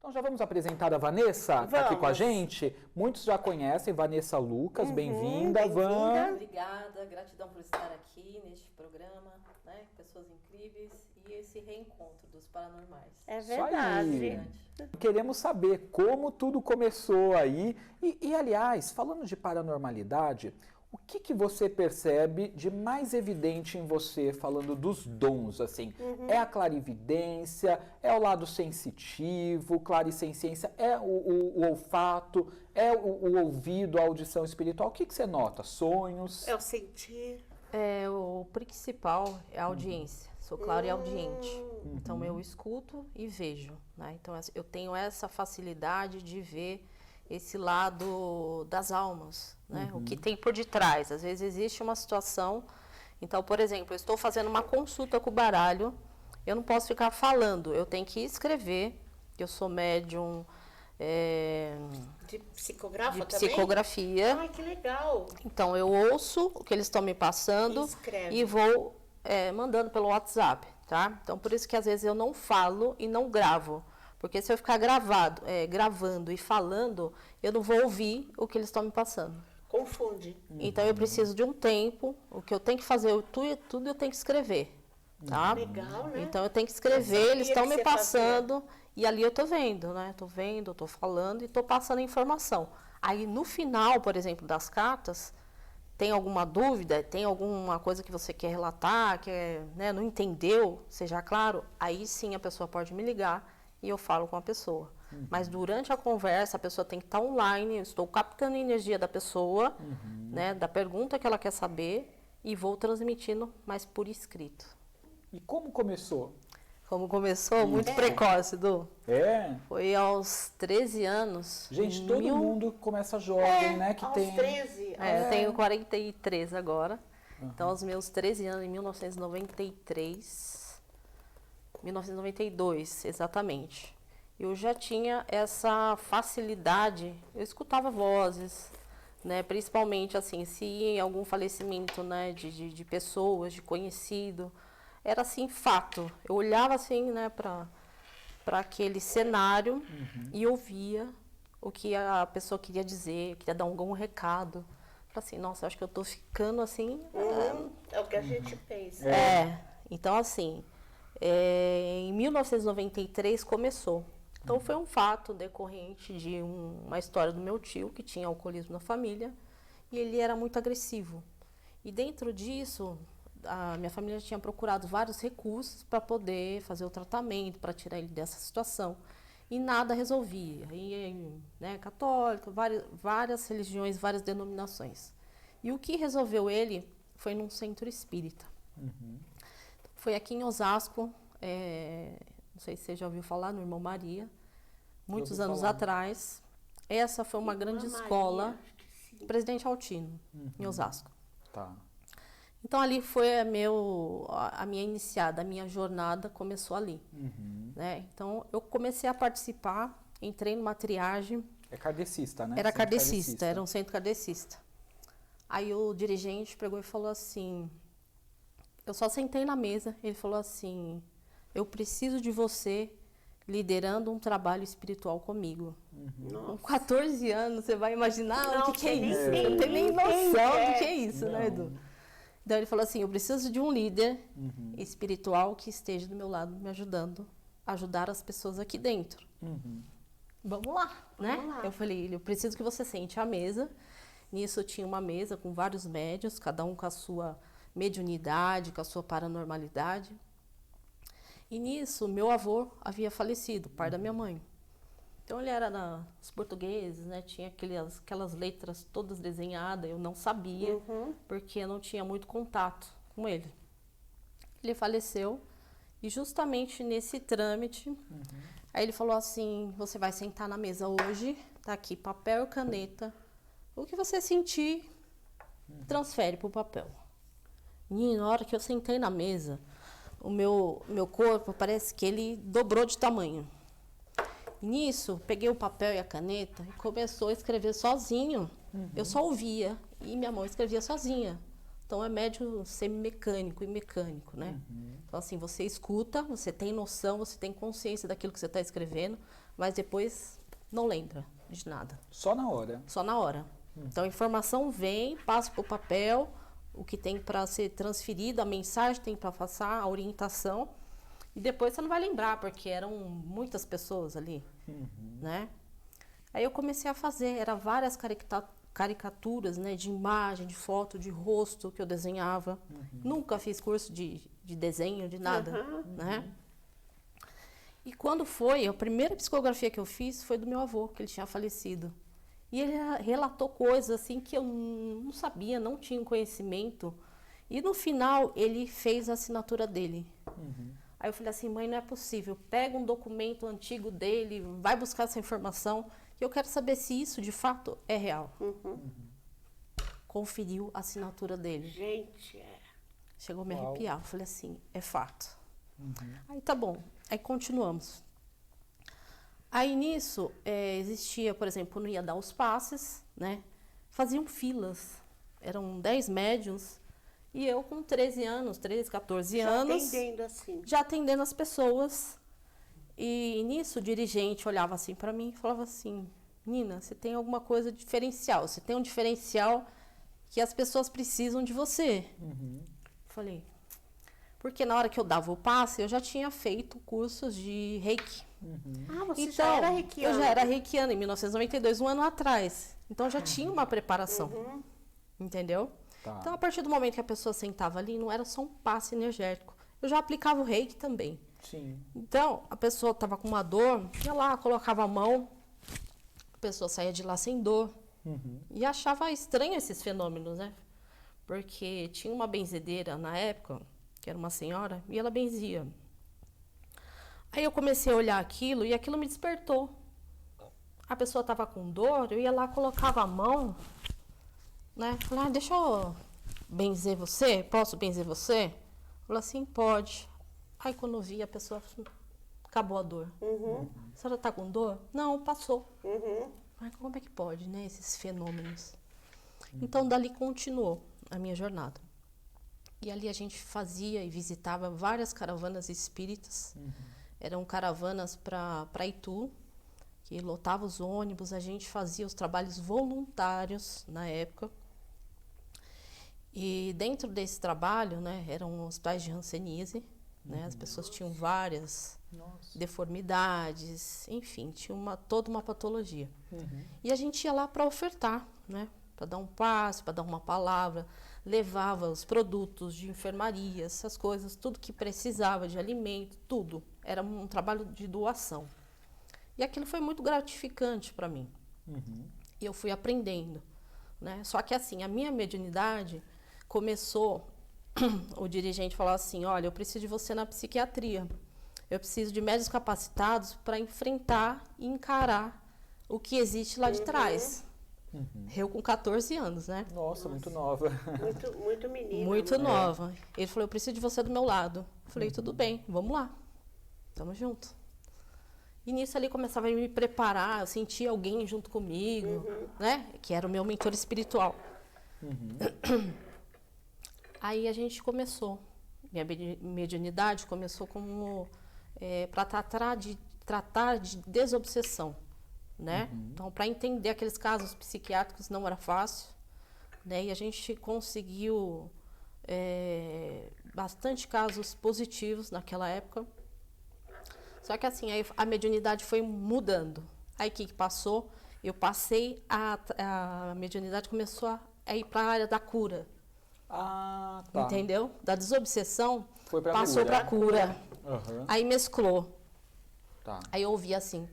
Então já vamos apresentar a Vanessa, que está aqui com a gente. Muitos já conhecem, Vanessa Lucas, bem-vinda, Van. Obrigada, gratidão por estar aqui neste programa, né? Pessoas incríveis e esse reencontro dos paranormais. É verdade. Aí. Queremos saber como tudo começou aí. E aliás, falando de paranormalidade, o que você percebe de mais evidente em você, falando dos dons, assim? É a clarividência, é o lado sensitivo, clarissenciência, é o olfato, é o ouvido, a audição espiritual? O que você nota? Sonhos? É o sentir. O principal é a audiência. Sou clareaudiente. Então eu escuto e vejo, né? Então eu tenho essa facilidade de ver esse lado das almas, né? O que tem por detrás. Às vezes existe uma situação. Então, por exemplo, eu estou fazendo uma consulta com o baralho, eu não posso ficar falando, eu tenho que escrever. Eu sou médium De psicografia também? psicografia. Ai, que legal. Então, eu ouço o que eles estão me passando Escreve. e vou mandando pelo WhatsApp, tá? Então, por isso que às vezes eu não falo e não gravo. Porque se eu ficar gravando e falando, eu não vou ouvir o que eles estão me passando. Confunde. Então, eu preciso de um tempo. O que eu tenho que fazer, tudo eu tenho que escrever, tá? Legal, né? Então, eu tenho que escrever, eles estão me passando. E ali eu tô vendo, né? Tô vendo, tô falando e tô passando informação. Aí, no final, por exemplo, das cartas, tem alguma dúvida, tem alguma coisa que você quer relatar, não entendeu, seja claro, aí sim a pessoa pode me ligar e eu falo com a pessoa. Mas durante a conversa, a pessoa tem que estar online, eu estou captando a energia da pessoa, né, da pergunta que ela quer saber e vou transmitindo, mas por escrito. E como começou? Como começou? Muito precoce, Du. Foi aos 13 anos. Gente, todo mundo começa jovem, né? Aos 13. Eu tenho 43 agora. Então, aos meus 13 anos, em 1992, exatamente. Eu já tinha essa facilidade, eu escutava vozes, né? Principalmente assim, se em algum falecimento, né, de pessoas, de conhecido, era assim, fato. Eu olhava assim, né, para aquele cenário e ouvia o que a pessoa queria dizer, queria dar algum recado. Falei assim, nossa, acho que eu tô ficando assim... É o que a gente pensa. Então assim, em 1993 começou. Então foi um fato decorrente de uma história do meu tio, que tinha alcoolismo na família, e ele era muito agressivo. E dentro disso, a minha família tinha procurado vários recursos para poder fazer o tratamento, para tirar ele dessa situação. E nada resolvia. E, né, católico, várias religiões, várias denominações. E o que resolveu ele foi num centro espírita. Foi aqui em Osasco, não sei se você já ouviu falar, no Irmão Maria, muitos anos atrás. Essa foi uma grande escola, Presidente Altino, em Osasco. Tá. Então ali foi a minha iniciada, a minha jornada começou ali. Né? Então eu comecei a participar, entrei numa triagem. É kardecista, né? Era kardecista, era um centro kardecista. Aí o dirigente pegou e falou assim, eu só sentei na mesa, ele falou assim, eu preciso de você liderando um trabalho espiritual comigo. Com 14 anos, você vai imaginar o que é isso? Eu não tenho nem noção do que é isso, né, Edu? Então ele falou assim, eu preciso de um líder espiritual que esteja do meu lado me ajudando a ajudar as pessoas aqui dentro. Vamos lá, né? Eu falei, eu preciso que você sente à mesa. Nisso eu tinha uma mesa com vários médiuns, cada um com a sua mediunidade, com a sua paranormalidade. E nisso, meu avô havia falecido, pai da minha mãe. Então ele era os portugueses, né? Tinha aquelas letras todas desenhadas, eu não sabia, porque eu não tinha muito contato com ele. Ele faleceu e justamente nesse trâmite, aí ele falou assim, você vai sentar na mesa hoje, tá aqui papel e caneta, o que você sentir, transfere para o papel. E na hora que eu sentei na mesa, o meu corpo parece que ele dobrou de tamanho. Nisso, peguei o papel e a caneta e começou a escrever sozinho. Eu só ouvia e minha mão escrevia sozinha. Então é médio semimecânico e mecânico, né? Então assim, você escuta, você tem noção, você tem consciência daquilo que você está escrevendo, mas depois não lembra de nada. Só na hora. Só na hora. Então a informação vem, passa para o papel, o que tem para ser transferido, a mensagem tem para passar, a orientação, e depois você não vai lembrar, porque eram muitas pessoas ali, né? Aí eu comecei a fazer, eram várias caricaturas, né, de imagem, de foto, de rosto que eu desenhava. Nunca fiz curso de desenho, de nada, né? E quando foi, a primeira psicografia que eu fiz foi do meu avô, que ele tinha falecido. E ele relatou coisas assim que eu não sabia, não tinha conhecimento. E no final ele fez a assinatura dele. Aí eu falei assim, mãe, não é possível. Pega um documento antigo dele, vai buscar essa informação. E eu quero saber se isso de fato é real. Conferiu a assinatura dele. Gente, Chegou a me arrepiar. Eu falei assim, é fato. Aí tá bom. Aí continuamos. Aí nisso, existia, por exemplo, não ia dar os passes, né? Faziam filas. Eram 10 médiuns. E eu com 13 anos, 13, 14 anos. atendendo assim. Já atendendo as pessoas. E nisso o dirigente olhava assim para mim e falava assim, Nina, você tem alguma coisa diferencial. Você tem um diferencial que as pessoas precisam de você. Falei, porque na hora que eu dava o passe, eu já tinha feito cursos de Reiki. Ah, você Então, já era reikiana. eu já era reikiana em 1992, um ano atrás. Então, já tinha uma preparação. Entendeu? Tá. Então, a partir do momento que a pessoa sentava ali, não era só um passe energético. Eu já aplicava o reiki também. Sim. Então, a pessoa estava com uma dor, ia lá, colocava a mão, a pessoa saía de lá sem dor. E achava estranho esses fenômenos, né? Porque tinha uma benzedeira na época, que era uma senhora, e ela benzia. Aí eu comecei a olhar aquilo e aquilo me despertou. A pessoa estava com dor, eu ia lá, colocava a mão, né? Falei, deixa eu benzer você, posso benzer você? Falei assim, pode. Aí quando eu vi, a pessoa acabou a dor. A senhora está com dor? Não, passou. Mas como é que pode, né, esses fenômenos? Então, dali continuou a minha jornada. E ali a gente fazia e visitava várias caravanas espíritas. Eram caravanas para Itu, que lotava os ônibus, a gente fazia os trabalhos voluntários na época. E dentro desse trabalho, né, eram hospitais de hanseníase, né, as pessoas tinham várias deformidades, enfim, tinha toda uma patologia. E a gente ia lá para ofertar, né, para dar um passe, para dar uma palavra, levava os produtos de enfermaria, essas coisas, tudo que precisava de alimento, tudo. Era um trabalho de doação. E aquilo foi muito gratificante para mim. E eu fui aprendendo, né? Só que assim, a minha mediunidade começou, o dirigente falou assim, olha, eu preciso de você na psiquiatria. Eu preciso de médicos capacitados para enfrentar e encarar o que existe lá de trás. Eu com 14 anos, né? Nossa, muito nova. Muito menina. Muito nova. Ele falou, eu preciso de você do meu lado. Eu falei, tudo bem, vamos lá. Tamo junto. E nisso ali começava a me preparar, eu sentia alguém junto comigo, né? Que era o meu mentor espiritual. Aí a gente começou. Minha mediunidade começou como para tratar de desobsessão, né? Então, para entender aqueles casos psiquiátricos não era fácil, né? E a gente conseguiu bastante casos positivos naquela época. Só que assim, aí a mediunidade foi mudando. Aí o que passou? Eu passei, a mediunidade começou a ir para a área da cura. Ah, tá. Entendeu? Da desobsessão, Foi pra passou cura. para cura. Aí mesclou. Tá. Aí eu ouvi assim,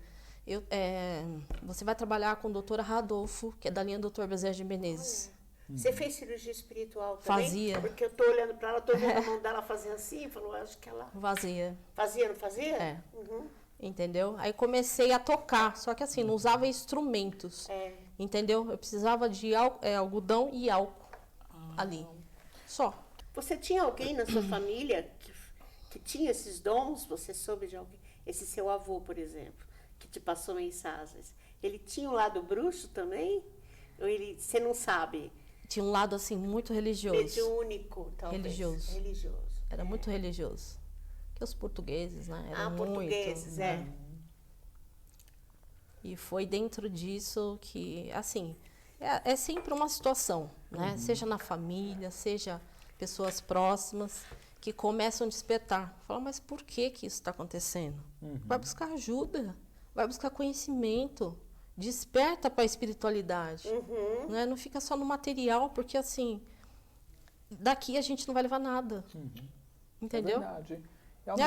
você vai trabalhar com o doutor Radolfo, que é da linha Dr. Bezerra de Menezes. Você fez cirurgia espiritual também? Fazia. Porque eu tô olhando para ela, tô vendo a mão dela fazendo assim, falou, acho que ela Vazia. fazia, não fazia? É. Entendeu? Aí comecei a tocar, só que assim, não usava instrumentos. Entendeu? Eu precisava de algodão e álcool ali. Só. Você tinha alguém na sua família que tinha esses dons? Você soube de alguém? Esse seu avô, por exemplo, que te passou mensagens. Ele tinha um lado bruxo também? Ou você não sabe? Tinha um lado assim muito religioso. Mediúnico, talvez. Religioso. Era muito religioso. Que os portugueses, né? Eram portugueses, muito, né? E foi dentro disso que, assim, é sempre uma situação, né? Seja na família, seja pessoas próximas, que começam a despertar. Fala, mas por que que isso está acontecendo? Vai buscar ajuda, vai buscar conhecimento, desperta para a espiritualidade. Né? Não fica só no material, porque assim, daqui a gente não vai levar nada. Entendeu? É verdade.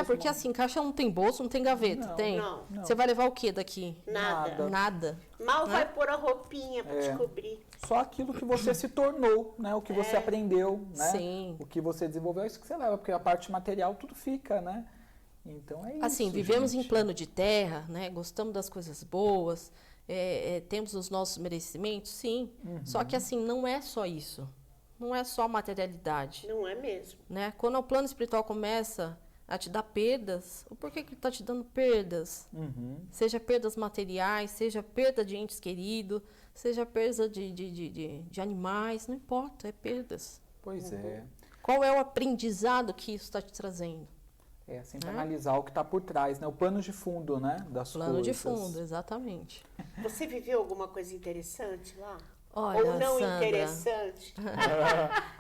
Porque assim, caixa não tem bolso, não tem gaveta, Não, tem? não. Você vai levar o que daqui? Nada. Nada. Mal vai pôr a roupinha para te cobrir. Só aquilo que você se tornou, né? O que você aprendeu, né? Sim. O que você desenvolveu, é isso que você leva, porque a parte material tudo fica, né? Então é isso. Assim, vivemos gente. em plano de terra, né? Gostamos das coisas boas, temos os nossos merecimentos, sim. Só que assim, não é só isso. Não é só materialidade. Não é mesmo. Né? Quando o plano espiritual começa a te dar perdas, o porquê que ele está te dando perdas? Seja perdas materiais, seja perda de entes queridos, seja perda de animais, não importa, é perdas. Pois é. Qual é o aprendizado que isso está te trazendo? É sempre analisar o que está por trás, né? O pano de fundo, né? Das Plano de coisas. fundo, exatamente. Você viveu alguma coisa interessante lá? Olha, Ou não Sandra, interessante?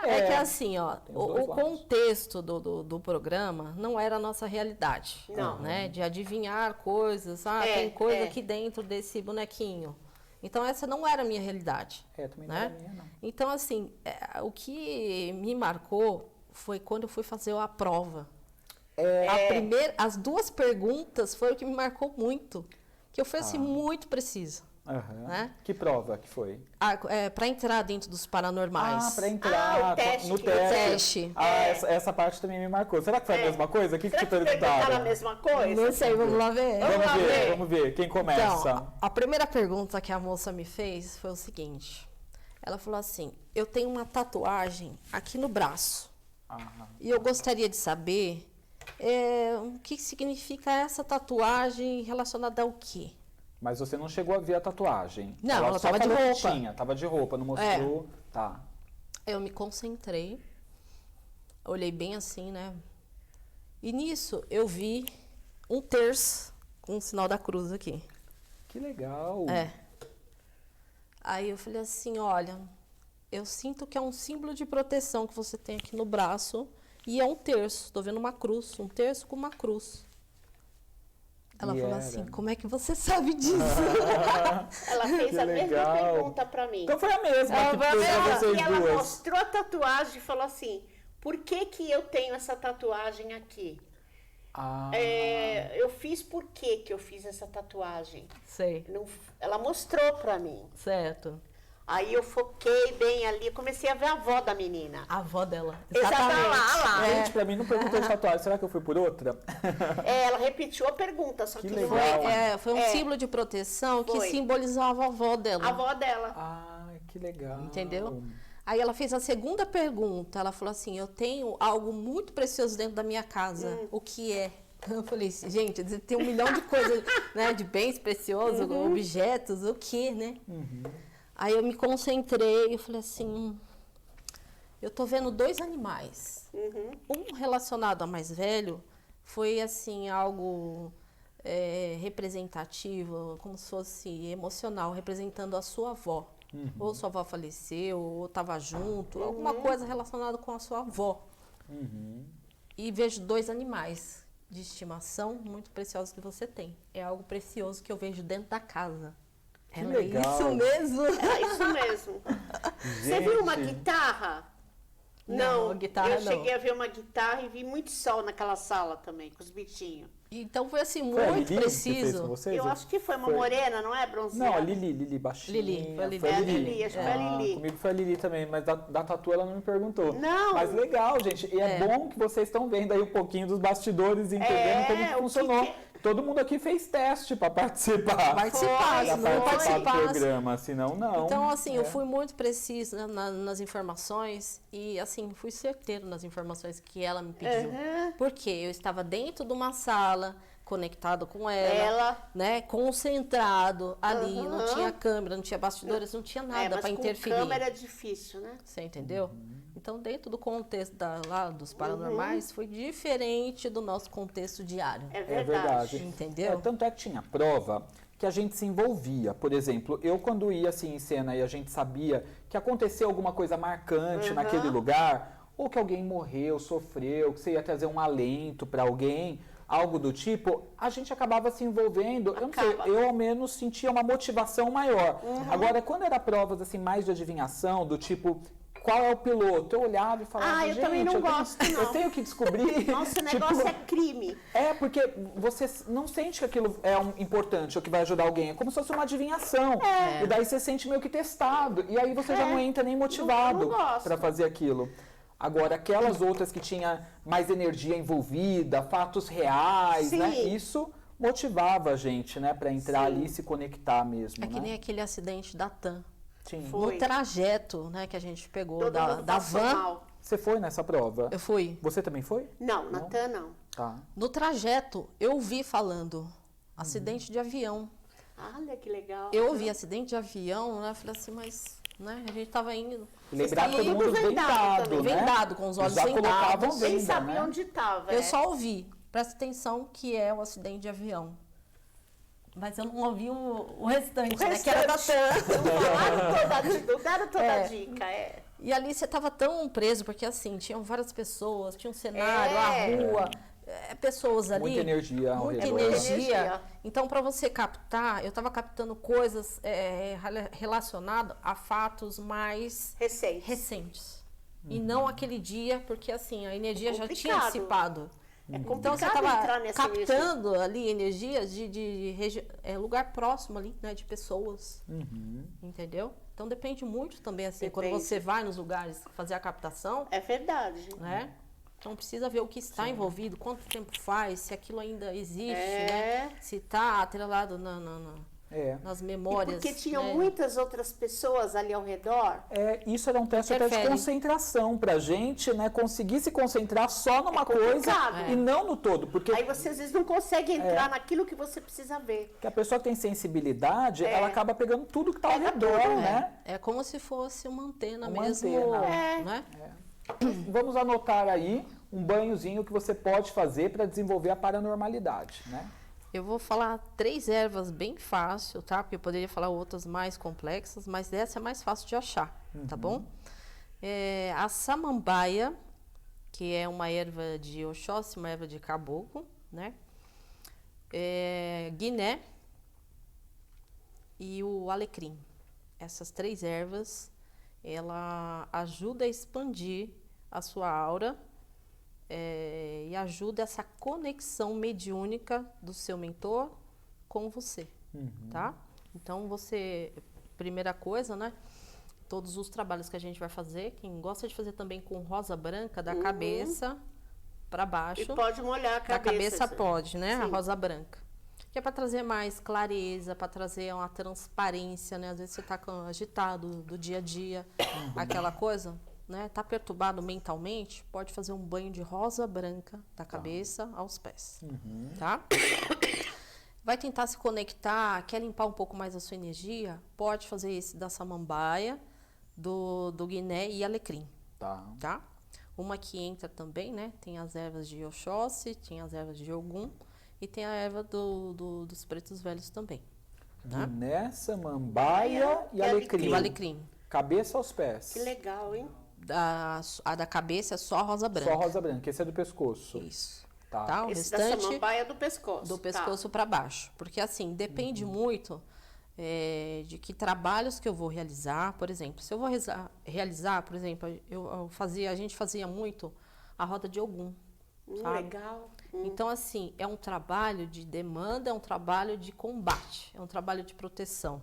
É que assim, ó, Tem os dois o lados. contexto do programa não era a nossa realidade. Não. Né? De adivinhar coisas. Tem coisa aqui dentro desse bonequinho. Então, essa não era a minha realidade. Também não Né? é minha, não. Então, assim, o que me marcou foi quando eu fui fazer a prova. As duas perguntas foi o que me marcou muito. Que eu fui, assim, muito precisa. Né? Que prova que foi? Para entrar dentro dos paranormais. Para entrar o teste no que- teste. teste. Essa parte também me marcou. Será que foi a mesma coisa? O que Será te que perguntaram a perguntaram? mesma coisa? Não sei, vamos lá ver. Vamos ver. Quem começa? Então, a primeira pergunta que a moça me fez foi o seguinte. Ela falou assim, eu tenho uma tatuagem aqui no braço. E eu gostaria de saber o que significa essa tatuagem relacionada ao quê? Mas você não chegou a ver a tatuagem. Não, ela só tava de falou que roupa. tinha, tava de roupa, não mostrou. Tá. Eu me concentrei, olhei bem assim, né? E nisso eu vi um terço com o sinal da cruz aqui. Que legal. Aí eu falei assim, olha, eu sinto que é um símbolo de proteção que você tem aqui no braço e é um terço. Tô vendo uma cruz, um terço com uma cruz. Ela falou assim, como é que você sabe disso? Ela fez Que a mesma legal. pergunta para mim. Então foi a mesma que foi a fez pra mesma. vocês E ela duas. mostrou a tatuagem e falou assim, por que que eu tenho essa tatuagem aqui? Eu fiz por que eu fiz essa tatuagem? Sei, Ela mostrou para mim. certo. Aí eu foquei bem ali, comecei a ver a avó da menina. A avó dela. Exatamente. Lá. Gente, pra mim não perguntou de tatuagem. Será que eu fui por outra? Ela repetiu a pergunta, só que, Que não legal. Foi um símbolo de proteção que Foi. simbolizava a avó dela. a avó dela. Que legal. Entendeu? Aí ela fez a segunda pergunta. Ela falou assim, eu tenho algo muito precioso dentro da minha casa. O que é? Eu falei, gente, tem 1 milhão de coisas, né? De bens preciosos, objetos, o que, né? Aí eu me concentrei e falei assim, eu tô vendo 2 animais. Um relacionado a mais velho foi assim, algo representativo, como se fosse emocional, representando a sua avó. Ou sua avó faleceu, ou estava junto, alguma coisa relacionada com a sua avó. E vejo 2 animais de estimação muito preciosos que você tem. É algo precioso que eu vejo dentro da casa. Que Ela, legal. É isso mesmo? É isso mesmo. Você viu uma guitarra? Não, guitarra eu não. cheguei a ver uma guitarra e vi muito sol naquela sala também, com os bichinhos. Então foi assim, Foi a muito Lili que fez com preciso. vocês? Eu acho que foi uma morena, não é, bronzeada? Não, a Lili baixinha. Lili, foi a Lili. É a Lili, acho que foi a Lili. Comigo foi a Lili também, mas da tatu ela não me perguntou. Não. Mas legal, gente. E é bom que vocês estão vendo aí um pouquinho dos bastidores e entendendo como que o funcionou. que- Todo mundo aqui fez teste para participar. Participar, Foi, se Pra não participar do participasse. programa, senão não. Então, assim, eu fui muito precisa nas informações e, assim, fui certeiro nas informações que ela me pediu. Porque eu estava dentro de uma sala, conectado com ela, né, concentrado ali, não tinha câmera, não tinha bastidores, não tinha nada mas para com interferir. câmera é difícil, né? Você entendeu? Então, dentro do contexto lá dos paranormais, foi diferente do nosso contexto diário. É É verdade. verdade. Entendeu? Tanto é que tinha prova que a gente se envolvia. Por exemplo, eu quando ia assim em cena e a gente sabia que aconteceu alguma coisa marcante naquele lugar, ou que alguém morreu, sofreu, que você ia trazer um alento para alguém, algo do tipo, a gente acabava se envolvendo. Eu não sei, eu ao menos sentia uma motivação maior. Agora, quando era provas assim mais de adivinhação, do tipo, qual é o piloto? Eu olhava e falava, eu gente, também não gosto, não. eu tenho que descobrir. Nossa, o negócio é crime. Porque você não sente que aquilo é importante ou que vai ajudar alguém. É como se fosse uma adivinhação. E daí você sente meio que testado. E aí você já não entra nem motivado para fazer aquilo. Agora, aquelas outras que tinha mais energia envolvida, fatos reais, né? Isso motivava a gente, né? Para entrar ali e se conectar mesmo. É que nem aquele acidente da TAM. Sim. No trajeto, né, que a gente pegou Todo mundo da passou van. mal. Você foi nessa prova? Eu fui. Você também foi? Não, Natan não. Tá. No trajeto, eu ouvi falando acidente de avião. Olha que legal. Eu ouvi acidente de avião, né? Falei assim, mas né, a gente tava indo. Lembrar todo mundo vendado vendado, também. né? Vendado, com os olhos Já colocavam vendados. Nem venda, sabia né? onde estava. Eu só ouvi. Presta atenção que é o acidente de avião. Mas eu não ouvi o restante, né? Que era da TAM. Não deram toda a dica, E ali você estava tão preso, porque assim, tinham várias pessoas, tinha um cenário, a rua, pessoas ali. Muita energia ao Muita redor. energia. Então, para você captar, eu estava captando coisas relacionadas a fatos mais recentes. E não aquele dia, porque assim, a energia já tinha dissipado. Então você estava captando ali energias de lugar próximo ali, né, de pessoas, entendeu? Então depende muito também assim, quando você vai nos lugares fazer a captação. É verdade. Né? Então precisa ver o que está envolvido, quanto tempo faz, se aquilo ainda existe, né? Se está atrelado nas memórias. E porque tinham né? muitas outras pessoas ali ao redor. Isso era um teste até de concentração pra gente, né? Conseguir se concentrar só numa coisa e não no todo. Porque aí você às vezes não consegue entrar naquilo que você precisa ver. Porque a pessoa que tem sensibilidade, ela acaba pegando tudo que está ao redor, né? É como se fosse uma antena Uma mesmo. antena. Né? Vamos anotar aí um banhozinho que você pode fazer para desenvolver a paranormalidade, né? Eu vou falar 3 ervas bem fácil, tá? Porque eu poderia falar outras mais complexas, mas essa é mais fácil de achar, tá bom? A samambaia, que é uma erva de Oxóssi, uma erva de caboclo, né? Guiné e o alecrim. Essas 3 ervas, ela ajuda a expandir a sua aura, e ajuda essa conexão mediúnica do seu mentor com você, tá? Então, primeira coisa, né? Todos os trabalhos que a gente vai fazer, quem gosta de fazer também com rosa branca, da cabeça para baixo. E pode molhar a cabeça. Da cabeça pode, né? Sim. A rosa branca. Que é para trazer mais clareza, para trazer uma transparência, né? Às vezes você tá agitado do dia a dia, aquela coisa... Né, tá perturbado mentalmente, pode fazer um banho de rosa branca da cabeça aos pés, tá? Vai tentar se conectar, quer limpar um pouco mais a sua energia, pode fazer esse da samambaia, do Guiné e alecrim, tá? Uma que entra também, né, tem as ervas de Oxóssi, tem as ervas de Ogum e tem a erva dos pretos velhos também. Tá? Guiné, samambaia e alecrim. E o alecrim. Cabeça aos pés. Que legal, hein? A da cabeça é só rosa branca. Só rosa branca, esse é do pescoço. Isso. Tá. O Esse da restante samambaia é do pescoço. do pescoço para baixo. Porque assim, depende muito de que trabalhos que eu vou realizar. Por exemplo, se eu vou realizar, por exemplo, a gente fazia muito a roda de Ogum. Sabe? Legal. Então, assim, é um trabalho de demanda, é um trabalho de combate, é um trabalho de proteção.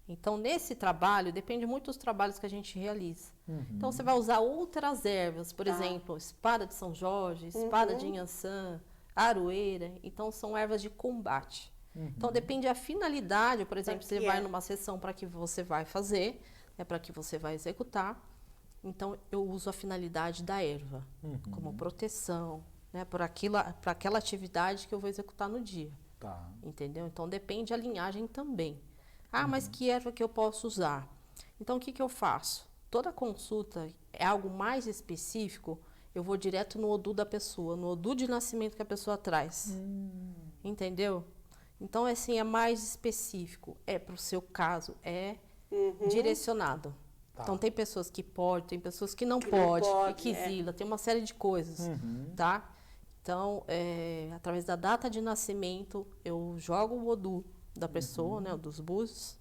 Então, nesse trabalho, depende muito dos trabalhos que a gente realiza. Então, você vai usar outras ervas, por exemplo, espada de São Jorge, espada de Inhansã, aroeira. Então, são ervas de combate. Então, depende da finalidade. Por exemplo, você vai numa sessão para que você vai fazer, para que você vai executar. Então, eu uso a finalidade da erva como proteção, né, para aquela atividade que eu vou executar no dia. Tá. Entendeu? Então, depende da linhagem também. Mas que erva que eu posso usar? Então, o que eu faço? Toda consulta é algo mais específico, eu vou direto no Odu da pessoa, no Odu de nascimento que a pessoa traz. Entendeu? Então, assim, é mais específico. É para o seu caso, é direcionado. Tá. Então, tem pessoas que podem, tem pessoas que não Que não podem, pode, que exila, tem uma série de coisas, tá? Então, através da data de nascimento, eu jogo o Odu da pessoa, né, dos búzios,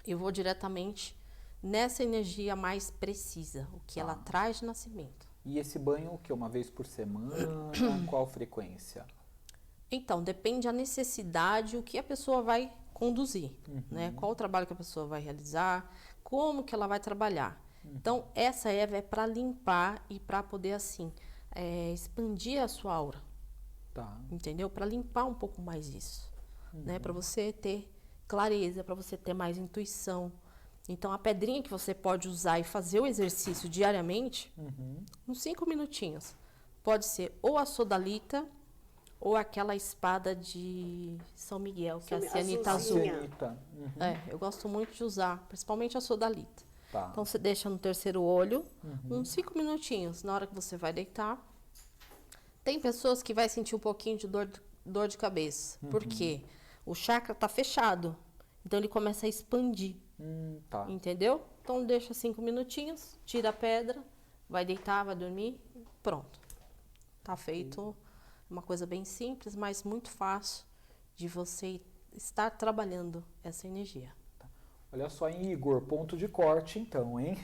e vou diretamente nessa energia mais precisa, o que ela traz de nascimento. E esse banho, o que? Uma vez por semana? Qual frequência? Então, depende da necessidade, o que a pessoa vai conduzir, né? Qual o trabalho que a pessoa vai realizar, como que ela vai trabalhar. Então, essa erva é para limpar e para poder, assim, expandir a sua aura, Tá. entendeu? Para limpar um pouco mais isso, né? Para você ter clareza, para você ter mais intuição. Então, a pedrinha que você pode usar e fazer o exercício diariamente, uns 5 minutinhos, pode ser ou a sodalita ou aquela espada de São Miguel, que é a cianita azul. Azulzinha. Cianita. Eu gosto muito de usar, principalmente a sodalita. Tá. Então, você deixa no terceiro olho, uns 5 minutinhos, na hora que você vai deitar. Tem pessoas que vai sentir um pouquinho de dor de cabeça. Por quê? O chakra está fechado. Então, ele começa a expandir. Tá. Entendeu? Então, deixa 5 minutinhos, tira a pedra, vai deitar, vai dormir, pronto. Tá feito. Uma coisa bem simples, mas muito fácil de você estar trabalhando essa energia. Olha só, hein, Igor, ponto de corte então, hein?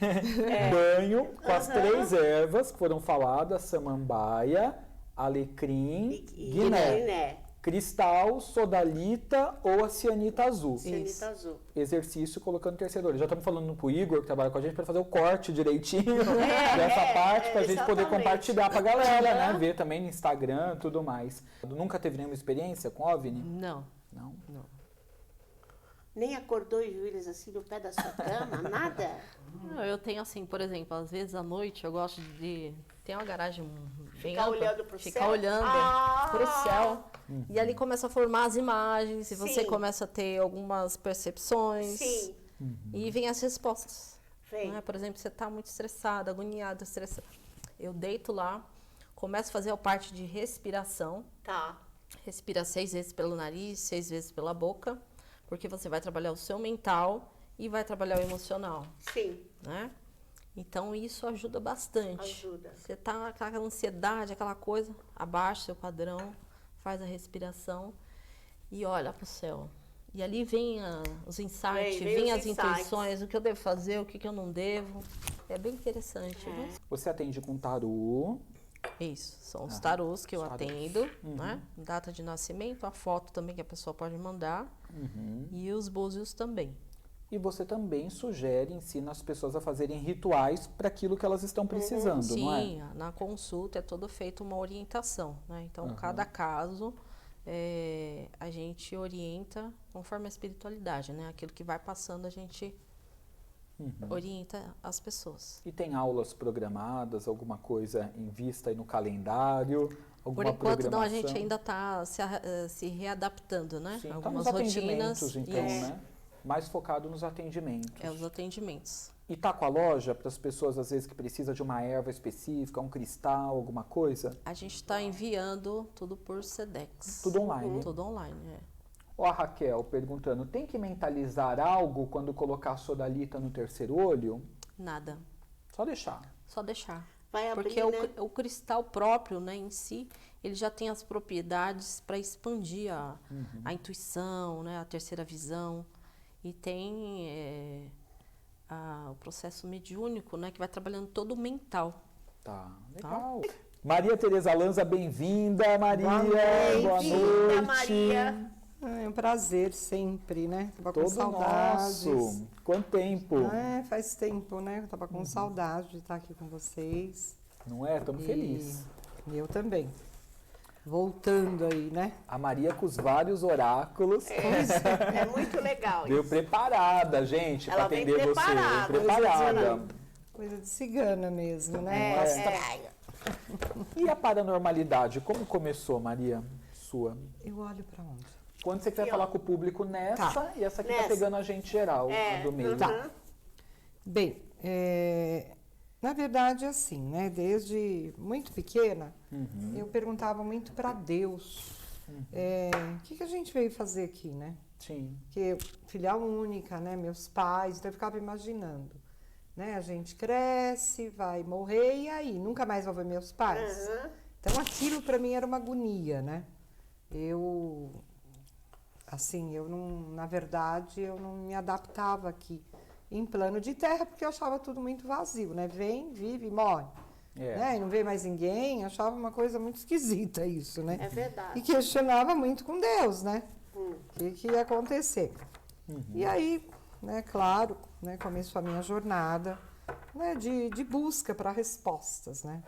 Banho com as 3 ervas que foram faladas, samambaia, alecrim, guiné. Cristal, sodalita ou a cianita azul. Cianita azul. Exercício colocando o terceiro olho. Já estamos falando pro Igor, que trabalha com a gente, para fazer o corte direitinho dessa parte, para a gente poder exatamente. compartilhar para a galera, né? Ver também no Instagram e tudo mais. Nunca teve nenhuma experiência com OVNI? Não. Não? Nem acordou e viu eles assim no pé da sua cama? Nada? Não, eu tenho assim, por exemplo, às vezes à noite eu gosto de ter uma garagem bem Ficar ampla, olhando pro ficar céu? olhando pro céu. E ali começa a formar as imagens, e você Sim. começa a ter algumas percepções. Sim. E vem as respostas. Vem. Né? Por exemplo, você está muito estressada, agoniada, estressada. Eu deito lá, começo a fazer a parte de respiração. Tá. Respira 6 vezes pelo nariz, 6 vezes pela boca, porque você vai trabalhar o seu mental e vai trabalhar o emocional, Sim. né? Então, isso ajuda bastante. Ajuda. Você tá com aquela ansiedade, aquela coisa, abaixa seu padrão, faz a respiração e olha pro céu. E ali vem os insights, Vem vem os as insights. intuições, o que eu devo fazer, o que eu não devo. É bem interessante. Né? Você atende com tarô. Isso, são os tarôs que eu tarôs. atendo, né? Data de nascimento, a foto também que a pessoa pode mandar e os búzios também. E você também sugere, ensina as pessoas a fazerem rituais para aquilo que elas estão precisando, não é? Sim, na consulta é todo feito uma orientação, né? Então, cada caso a gente orienta conforme a espiritualidade, né? Aquilo que vai passando a gente orienta as pessoas. E tem aulas programadas, alguma coisa em vista aí no calendário? Por Alguma enquanto, não, a programação? gente ainda está se readaptando, né? Sim, tá Algumas nos rotinas. atendimentos, então, Isso. né? Mais focado nos atendimentos. Os atendimentos. E tá com a loja para as pessoas, às vezes, que precisam de uma erva específica, um cristal, alguma coisa? A gente está enviando tudo por Sedex. Tudo online. Tudo online, Ó, a Raquel perguntando, tem que mentalizar algo quando colocar a sodalita no terceiro olho? Nada. Só deixar. Só deixar. Vai abrir, Porque né? o cristal próprio, né, em si, ele já tem as propriedades para expandir a intuição, né, a terceira visão. E tem o processo mediúnico, né, que vai trabalhando todo o mental. Tá, legal. Maria Tereza Lanza, bem-vinda, Maria. Boa Bem-vinda, noite. Maria. É um prazer sempre, né? Tava com Todo saudades. nosso. Quanto tempo? Faz tempo, né? Eu tava com saudade de estar aqui com vocês. Não é? Estamos felizes. E eu também. Voltando aí, né? A Maria com os vários oráculos. É muito legal Veio isso. preparada, gente, para Ela vem atender você. preparada, Veio preparada. Coisa de cigana mesmo, né? É, Astrália. E a paranormalidade, como começou, Maria, sua? Eu olho pra onde? Quando você quiser Aqui, ó. falar com o público nessa, Tá. e essa aqui tá Nessa. pegando a gente geral, a do meio. Tá. Bem, na verdade, assim, né? Desde muito pequena, eu perguntava muito para Deus O que a gente veio fazer aqui, né? Sim. Porque filha única, né? Meus pais, então eu ficava imaginando, né? A gente cresce, vai morrer e aí? Nunca mais vou ver meus pais? Aham. Então aquilo para mim era uma agonia, né? Eu não, na verdade, eu não me adaptava aqui em plano de terra porque eu achava tudo muito vazio, né? Vem, vive, morre. Né? E não vê mais ninguém, achava uma coisa muito esquisita isso, né? É verdade. E questionava muito com Deus, né? Hum. O que ia acontecer. E aí, né, claro, né, começou a minha jornada, né, de busca para respostas, né?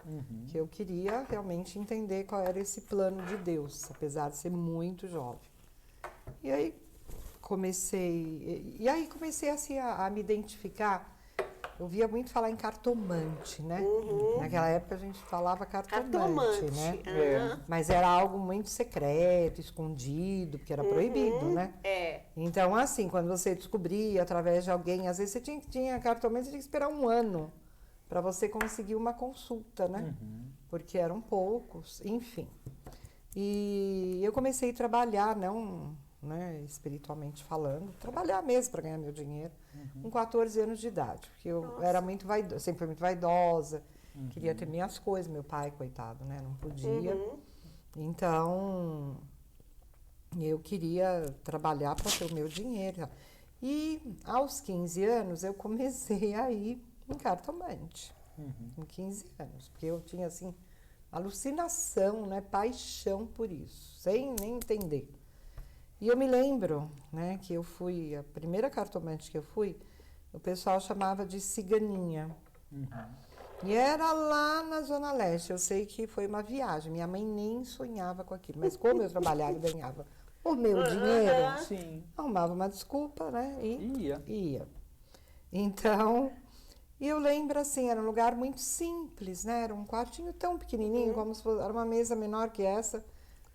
Que eu queria realmente entender qual era esse plano de Deus, apesar de ser muito jovem. E aí comecei assim, a me identificar. Eu via muito falar em cartomante, né? Naquela época a gente falava cartomante, né? Aham. Mas era algo muito secreto, escondido, porque era proibido, né? É. Então, assim, quando você descobria através de alguém, às vezes você tinha cartomante, você tinha que esperar 1 ano para você conseguir uma consulta, né? Porque eram poucos, enfim. E eu comecei a trabalhar, não, né, espiritualmente falando, trabalhar mesmo para ganhar meu dinheiro, com 14 anos de idade, porque eu era muito vaidosa, sempre fui muito vaidosa, queria ter minhas coisas, meu pai, coitado, né, não podia. Então, eu queria trabalhar para ter o meu dinheiro. E aos 15 anos eu comecei a ir em cartomante, com 15 anos, porque eu tinha assim alucinação, né, paixão por isso, sem nem entender. E eu me lembro, né, que eu fui, a primeira cartomante que eu fui, o pessoal chamava de ciganinha. E era lá na Zona Leste. Eu sei que foi uma viagem. Minha mãe nem sonhava com aquilo. Mas como eu trabalhava e ganhava o meu dinheiro, Sim. arrumava uma desculpa, né? E Ia. Então, e eu lembro assim, era um lugar muito simples, né? Era um quartinho tão pequenininho, como se fosse, era uma mesa menor que essa,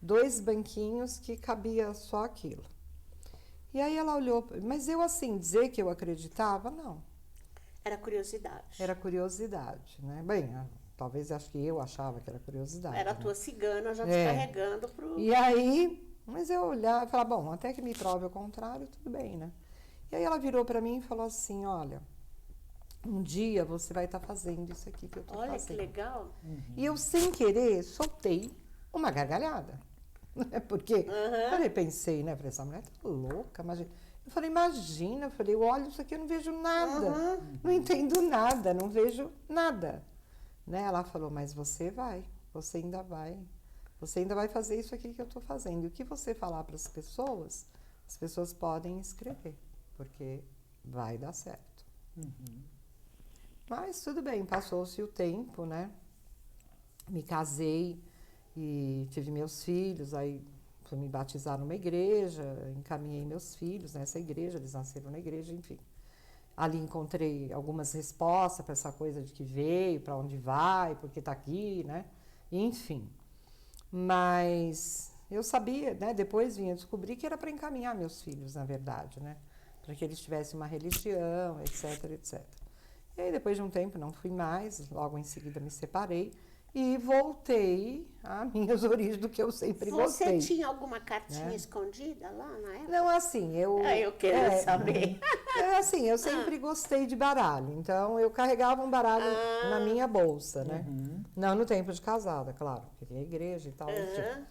2 banquinhos que cabia só aquilo. E aí ela olhou, mas eu assim, dizer que eu acreditava, não. Era curiosidade. Era curiosidade, né? Bem, talvez acho que eu achava que era curiosidade. Era a né? tua cigana já te É. carregando pro... E aí, mas eu olhava e falava, bom, até que me prove o contrário, tudo bem, né? E aí ela virou para mim e falou assim, olha, um dia você vai estar fazendo isso aqui que eu tô Olha fazendo. que legal. E eu, sem querer, soltei uma gargalhada. Porque eu pensei, né? Falei, essa mulher tá louca, imagina. Eu falei, imagina, eu falei, olha, isso aqui eu não vejo nada, não entendo nada, não vejo nada. Né? Ela falou, mas você ainda vai fazer isso aqui que eu tô fazendo. E o que você falar para as pessoas podem escrever, porque vai dar certo. Mas tudo bem, passou-se o tempo, né? Me casei e tive meus filhos, aí fui me batizar numa igreja, encaminhei meus filhos nessa igreja, eles nasceram na igreja, enfim. Ali encontrei algumas respostas para essa coisa de que veio, para onde vai, por que está aqui, né? Enfim. Mas eu sabia, né? Depois vinha descobrir que era para encaminhar meus filhos, na verdade, né? Para que eles tivessem uma religião, etc, etc. E aí, depois de um tempo, não fui mais, logo em seguida me separei e voltei às minhas origens do que eu sempre gostei. Você tinha alguma cartinha escondida lá na época? Não, assim, eu quero saber. Assim, eu sempre gostei de baralho, então eu carregava um baralho na minha bolsa, né? Não no tempo de casada, claro, porque a igreja e tal, enfim.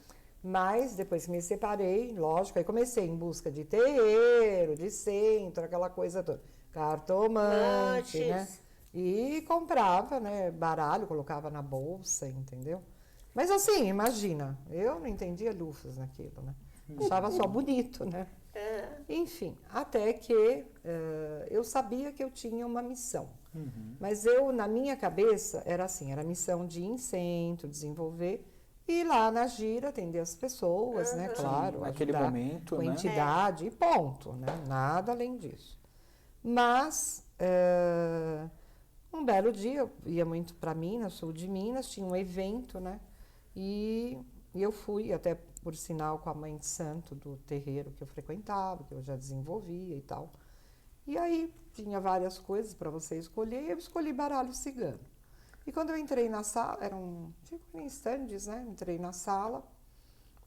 Mas depois que me separei, lógico, aí comecei em busca de terreiro, de centro, aquela coisa toda. Cartomante, né? E comprava, né, baralho, colocava na bolsa, entendeu? Mas assim, imagina, eu não entendia lufas naquilo, né? Achava só bonito, né? Enfim, até que eu sabia que eu tinha uma missão. Mas eu, na minha cabeça, era assim, era missão de ir em centro, desenvolver, e ir lá na gira, atender as pessoas, né? Claro, naquele ajudar momento, com né? entidade e ponto, né? Nada além disso. Mas um belo dia, eu ia muito para Minas, sul de Minas, tinha um evento, né? E eu fui, até por sinal, com a mãe de santo do terreiro que eu frequentava, que eu já desenvolvia e tal. E aí tinha várias coisas para você escolher, e eu escolhi baralho cigano. E quando eu entrei na sala, eram tipo estandes, né? Entrei na sala,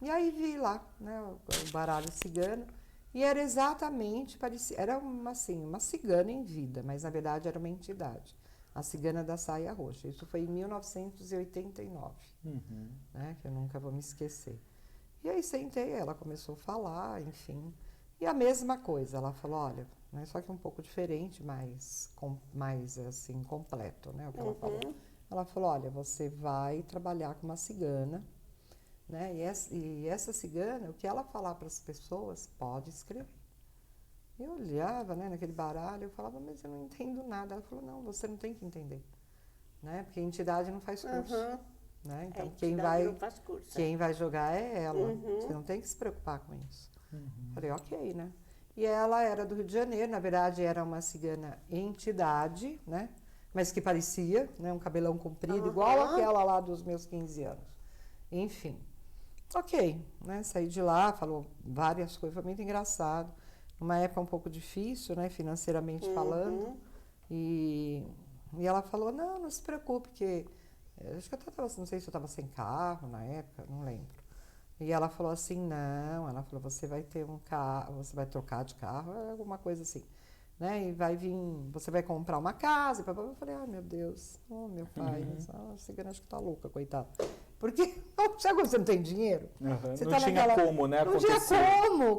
E aí vi lá, né, o baralho cigano, e era exatamente, parecia, era uma, assim, uma cigana em vida, mas na verdade era uma entidade. A cigana da saia roxa. Isso foi em 1989, né, que eu nunca vou me esquecer. E aí sentei, ela começou a falar, enfim. E a mesma coisa, ela falou, olha, né, só que um pouco diferente, mais assim, completo, né, o que ela falou. Ela falou, olha, você vai trabalhar com uma cigana, né, e essa cigana, o que ela falar para as pessoas, pode escrever. Eu olhava, né, naquele baralho, eu falava, mas eu não entendo nada. Ela falou, não, você não tem que entender, né, porque a entidade não faz curso. Né? Então, quem vai jogar é ela. Você não tem que se preocupar com isso. Falei, ok, né? E ela era do Rio de Janeiro, na verdade era uma cigana entidade, né? Mas que parecia, né? Um cabelão comprido, igual aquela lá dos meus 15 anos. Enfim, ok, né? Saí de lá, falou várias coisas, foi muito engraçado. Uma época um pouco difícil, né? Financeiramente falando. E ela falou, não se preocupe, porque... acho que eu tava, não sei se eu estava sem carro na época, não lembro. E ela falou assim, não, ela falou, você vai ter um carro, você vai trocar de carro, alguma coisa assim, né? E vai vir, você vai comprar uma casa. E eu falei, ai meu Deus, oh meu pai, a cigana acho que tá louca, coitada. Porque, sabe quando você não tem dinheiro? Você não tá tinha como, né, não tinha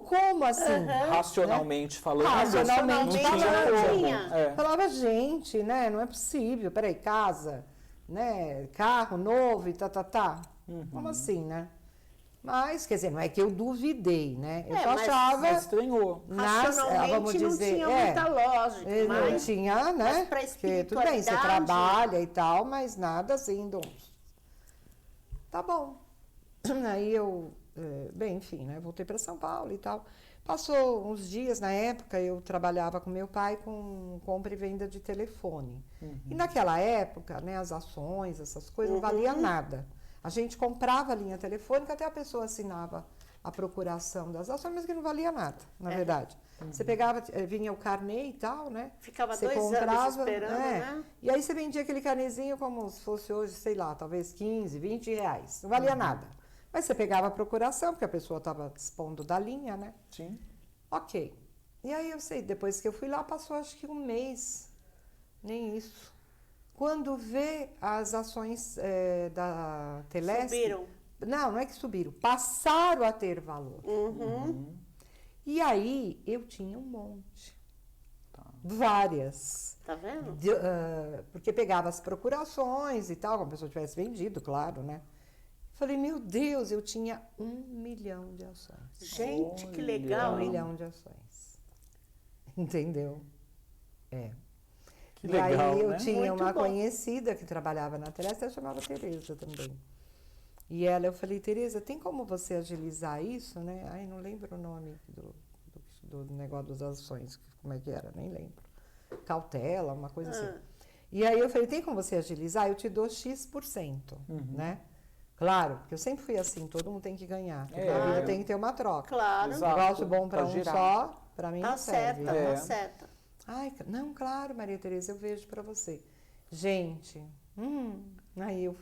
como assim? Racionalmente falando. Racionalmente não falando. tinha como. Falava, gente, né, não é possível, peraí, casa, né, carro novo e tá. Como assim, né? Mas, quer dizer, não é que eu duvidei, né? Eu só achava... Mas estranhou. Vamos dizer, não tinha muita lógica, mas... Não tinha, né? Mas pra Porque tudo bem, você trabalha e tal, mas nada assim, tá bom. Aí eu, bem, enfim, né? Voltei para São Paulo e tal. Passou uns dias, na época, eu trabalhava com meu pai com compra e venda de telefone. E naquela época, né, as ações, essas coisas, não valia nada. A gente comprava a linha telefônica, até a pessoa assinava a procuração das ações, mas que não valia nada, na verdade. Você pegava, vinha o carnê e tal, né? Ficava você 2 anos esperando, né? E aí você vendia aquele carnezinho como se fosse hoje, sei lá, talvez 15, 20 reais. Não valia nada. Mas você pegava a procuração, porque a pessoa estava dispondo da linha, né? Sim. Ok. E aí eu sei, depois que eu fui lá, passou acho que um mês, nem isso. Quando vê as ações da Telesp... Subiram. Não é que subiram, passaram a ter valor. E aí eu tinha um monte. Várias. Tá vendo? Porque pegava as procurações e tal, como a pessoa tivesse vendido, claro, né? Falei, meu Deus, eu tinha 1 milhão de ações. Gente, que legal, 1 hein? milhão de ações. Entendeu? Que legal, aí eu né? tinha Muito uma bom. conhecida que trabalhava na Telesp, ela chamava Tereza também. E eu falei, Tereza, tem como você agilizar isso, né? Ai, não lembro o nome do negócio das ações, como é que era, nem lembro. Cautela, uma coisa assim. E aí eu falei, tem como você agilizar? Eu te dou X%, né? Claro, porque eu sempre fui assim, todo mundo tem que ganhar. Porque a vida tem que ter uma troca. Claro. Exato. Negócio bom para Pra um girar. só, para mim não serve. Tá né? certa. Ai, não, claro, Maria Tereza, eu vejo para você. Gente, aí eu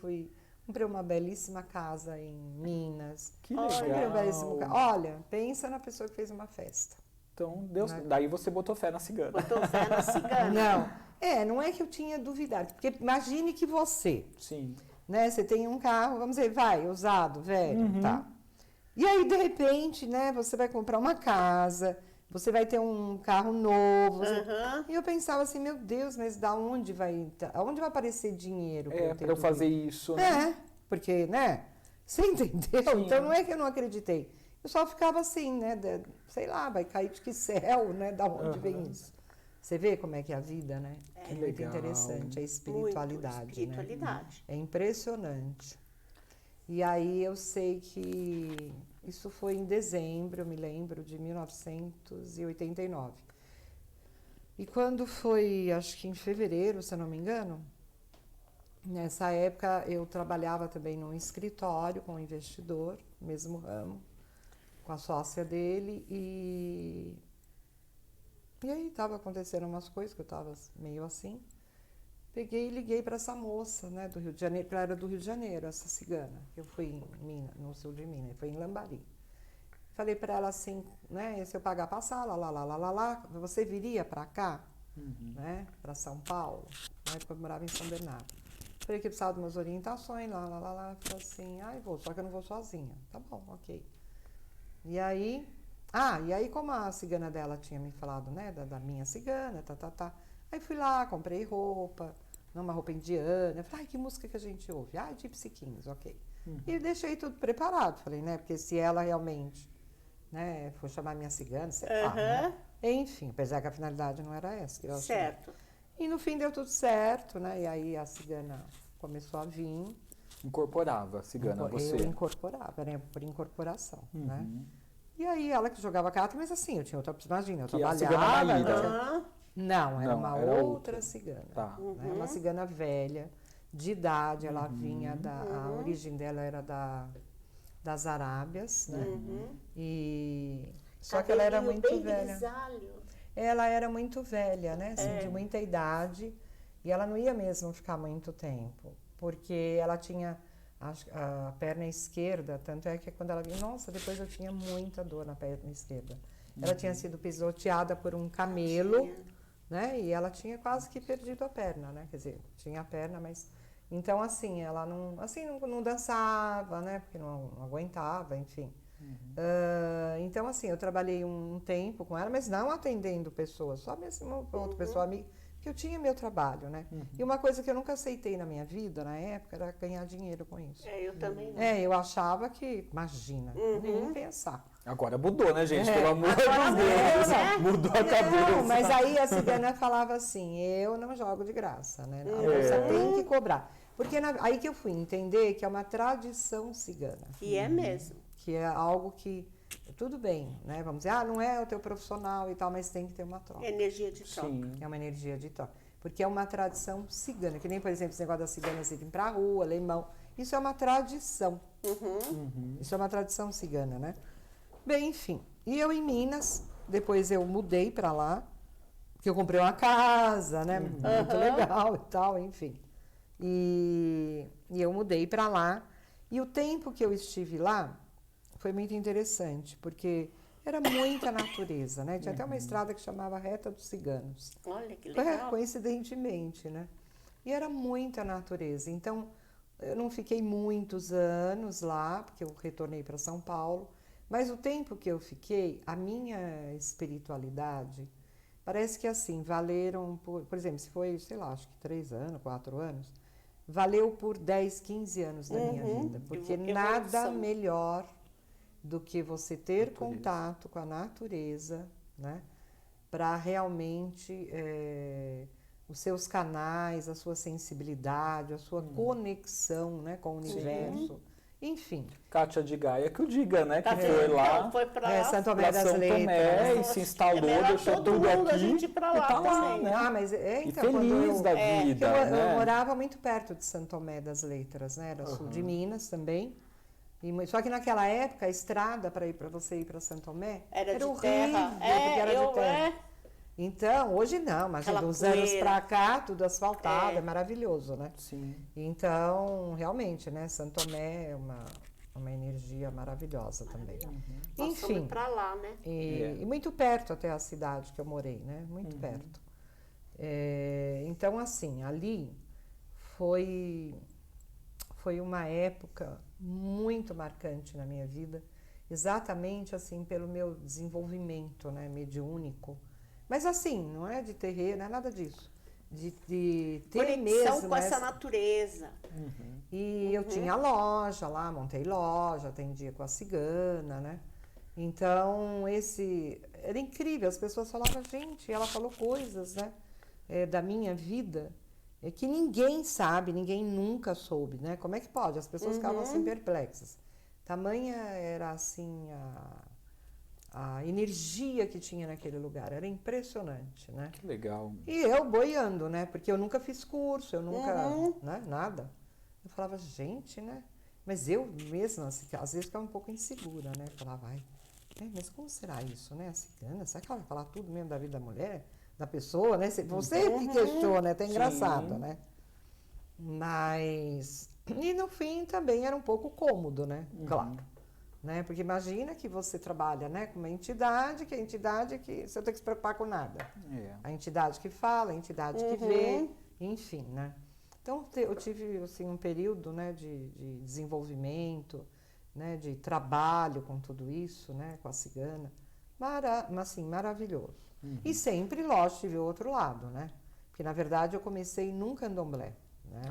comprei uma belíssima casa em Minas. Que Comprei um legal. belíssimo Olha, pensa na pessoa que fez uma festa. Então, daí você botou fé na cigana. Botou fé na cigana. Não é que eu tinha duvidado, porque imagine que você, Sim. né, você tem um carro, vamos dizer, usado, velho, tá. E aí, de repente, né, você vai comprar uma casa, você vai ter um carro novo. E eu pensava assim, meu Deus, mas aonde vai aparecer dinheiro Para eu tudo fazer isso, né? porque, né, você entendeu? Sim. Então não é que eu não acreditei. Eu só ficava assim, né, sei lá, vai cair de que céu, né, da onde vem isso? Você vê como é que é a vida, né? É muito legal. interessante, a espiritualidade, Muito espiritualidade. né? É impressionante. E aí eu sei que isso foi em dezembro, eu me lembro, de 1989. E quando foi, acho que em fevereiro, se eu não me engano, nessa época eu trabalhava também num escritório com um investidor, mesmo ramo, com a sócia dele, e aí estava acontecendo umas coisas que eu estava meio assim. peguei e liguei para essa moça, né, do Rio de Janeiro, que ela era do Rio de Janeiro, essa cigana. Eu fui em Minas, no sul de Minas, foi em Lambari. Falei para ela assim, né, se eu pagar passar, você viria para cá, né, para São Paulo, né, porque eu morava em São Bernardo. Falei que precisava de umas orientações, Falei assim, vou, só que eu não vou sozinha. Tá bom, ok. E aí, como a cigana dela tinha me falado, né, da minha cigana, Aí fui lá, comprei roupa, uma roupa indiana. Falei, que música que a gente ouve? Gypsy Kings, ok. E deixei tudo preparado, falei, né, porque se ela realmente, né, for chamar minha cigana, sei lá, né? Enfim, apesar que a finalidade não era essa. Que eu achei. Certo. E no fim deu tudo certo, né, e aí a cigana começou a vir. Incorporava a cigana, você? Eu incorporava, né, por incorporação, né. E aí ela que jogava carta, mas assim, eu tinha outra, imagina, eu Que é a trabalhava... cigana Maíra. Não, era Não, uma era outra cigana. Tá. Né? Uma cigana velha, de idade, ela vinha a origem dela era das Arábias, né? Só que ela era muito bem velha. grisalho. Ela era muito velha, né? Assim, de muita idade. E ela não ia mesmo ficar muito tempo, porque ela tinha a perna esquerda, tanto é que quando ela vinha, nossa, depois eu tinha muita dor na perna esquerda. Ela tinha sido pisoteada por um camelo, né? E ela tinha quase que perdido a perna, né? Quer dizer, tinha a perna, mas... Então, assim, ela não dançava, né? Porque não aguentava, enfim. Então, assim, eu trabalhei um tempo com ela, mas não atendendo pessoas, só mesmo outra pessoa amiga, que eu tinha meu trabalho, né? E uma coisa que eu nunca aceitei na minha vida, na época, era ganhar dinheiro com isso. Eu também não. Eu achava que, imagina, nem pensar. Agora mudou, né, gente? Pelo amor de Deus, né? mudou a cabeça. Não, mas aí a cigana falava assim, eu não jogo de graça, né? A moça tem que cobrar. Porque aí que eu fui entender que é uma tradição cigana. E é mesmo. Que é algo que, tudo bem, né? Vamos dizer, não é o teu profissional e tal, mas tem que ter uma troca. Energia de troca. Sim. É uma energia de troca. Porque é uma tradição cigana, que nem, por exemplo, esse negócio das ciganas irem pra rua, alemão. Isso é uma tradição. Isso é uma tradição cigana, né? Bem, enfim. E eu em Minas, depois eu mudei para lá, porque eu comprei uma casa, né? Muito legal e tal, enfim. E eu mudei para lá. E o tempo que eu estive lá foi muito interessante, porque era muita natureza, né? Tinha até uma estrada que chamava Reta dos Ciganos. Olha que legal. Coincidentemente, né? E era muita natureza. Então, eu não fiquei muitos anos lá, porque eu retornei para São Paulo. Mas o tempo que eu fiquei, a minha espiritualidade, parece que assim, valeram, por exemplo, se foi, sei lá, acho que 3 anos, 4 anos, valeu por 10, 15 anos da minha vida. Porque nada melhor do que você ter contato com a natureza, né? Para realmente os seus canais, a sua sensibilidade, a sua conexão, né, com o universo. Enfim. Kátia de Gaia que o diga, né? Que Tá foi vendo? lá Foi pra lá. São Tomé pra das São Letras. Tomé e se instalou, deixou todo tudo mundo, aqui a gente ir pra lá e tá lá, também. né? Mas E então, quando feliz da que vida, eu né? morava muito perto de São Tomé das Letras, né? Era sul de Minas também. Só que naquela época a estrada para você ir para São Tomé Era de horrível, terra. porque era de terra. Então, hoje não, mas Aquela dos anos poeira. para cá, tudo asfaltado, é maravilhoso, né? Sim. Então, realmente, né? São Tomé é uma energia maravilhosa também. Nós Enfim, fomos pra lá, né? e muito perto até a cidade que eu morei, né? Muito perto. Então, assim, ali foi uma época muito marcante na minha vida, exatamente assim pelo meu desenvolvimento, né, mediúnico. Mas assim, não é de terreiro, não é nada disso. De ter Conexão mesmo com essa natureza. E eu tinha loja lá, montei loja, atendia com a cigana, né? Então, era incrível, as pessoas falavam, gente, ela falou coisas, né, da minha vida, que ninguém sabe, ninguém nunca soube, né? Como é que pode? As pessoas ficavam assim perplexas. Tamanha era assim a energia que tinha naquele lugar, era impressionante, né? Que legal. E eu boiando, né? Porque eu nunca fiz curso, eu nunca, né? Nada. Eu falava, gente, né? Mas eu mesma, assim, às vezes ficava um pouco insegura, né? Eu falava, mas como será isso, né? A cigana, será que ela vai falar tudo mesmo da vida da mulher? da pessoa, né? Você que questiona, é até engraçado, Sim. né? Mas, e no fim também era um pouco cômodo, né? Claro. Né? Porque imagina que você trabalha, né, com uma entidade, que a entidade que você não tem que se preocupar com nada. É. A entidade que fala, a entidade que vê, enfim, né? Então, eu tive, assim, um período, né, de desenvolvimento, né, de trabalho com tudo isso, né, com a cigana, assim, maravilhoso. E sempre, lógico, tive o outro lado, né? Porque, na verdade, eu comecei num candomblé, né?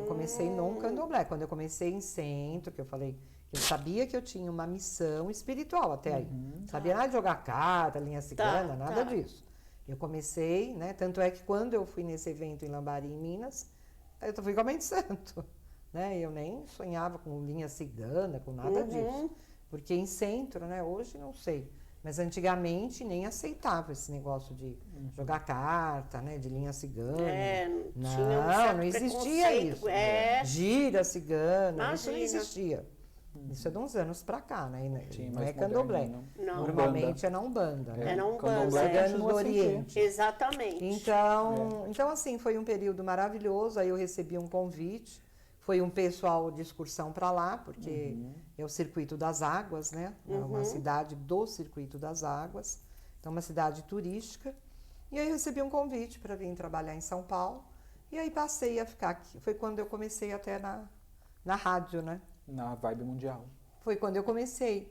Eu comecei num candomblé. Quando eu comecei em centro, que eu falei, eu sabia que eu tinha uma missão espiritual até aí. Sabia nada de jogar carta, linha cigana, nada disso. Eu comecei, né? Tanto é que quando eu fui nesse evento em Lambari, em Minas, eu fui com a Mãe de Santo, né? Eu nem sonhava com linha cigana, com nada disso. Porque em centro, né? Hoje não sei. Mas antigamente nem aceitava esse negócio de jogar carta, né? De linha cigana. Tinha um certo Não existia preconceito, isso. Gira cigana, isso não Imagina. existia. Isso é de uns anos pra cá, né? Sim, Não mais é candomblé. moderninho. Não. Normalmente é na Umbanda, né? É na Umbanda, Candomblé é. Ciganos do continua sem Oriente. ser. Exatamente. Então, assim, foi um período maravilhoso. Aí eu recebi um convite. Foi um pessoal de excursão para lá, porque é o Circuito das Águas, né? É uma cidade do Circuito das Águas. Então, uma cidade turística. E aí eu recebi um convite para vir trabalhar em São Paulo. E aí passei a ficar aqui. Foi quando eu comecei até na rádio, né? Na Vibe Mundial. Foi quando eu comecei,